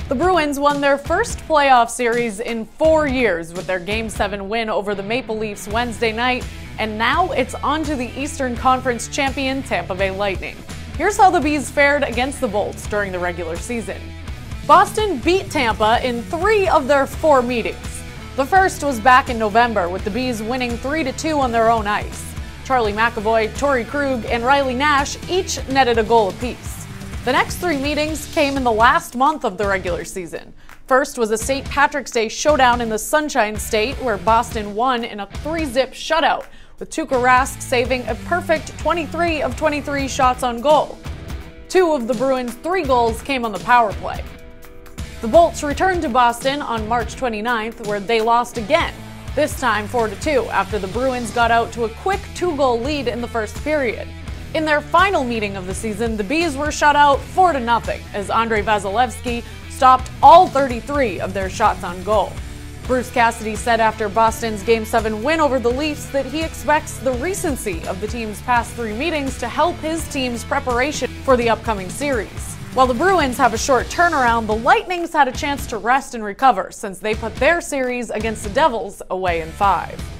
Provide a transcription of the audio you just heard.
The Bruins won their first playoff series in 4 years with their Game 7 win over the Maple Leafs Wednesday night, and now it's on to the Eastern Conference champion Tampa Bay Lightning. Here's how the Bees fared against the Bolts during the regular season. Boston beat Tampa in 3 of their 4 meetings. The first was back in November, with the Bees winning 3-2 on their own ice. Charlie McAvoy, Torrey Krug, and Riley Nash each netted a goal apiece. The next 3 meetings came in the last month of the regular season. First was a St. Patrick's Day showdown in the Sunshine State, where Boston won in a 3-zip shutout, with Tuukka Rask saving a perfect 23 of 23 shots on goal. 2 of the Bruins' 3 goals came on the power play. The Bolts returned to Boston on March 29th, where they lost again, this time 4-2, after the Bruins got out to a quick 2-goal lead in the first period. In their final meeting of the season, the Bees were shut out 4-0 as Andrei Vasilevskiy stopped all 33 of their shots on goal. Bruce Cassidy said after Boston's Game 7 win over the Leafs that he expects the recency of the team's past 3 meetings to help his team's preparation for the upcoming series. While the Bruins have a short turnaround, the Lightning's had a chance to rest and recover since they put their series against the Devils away in 5.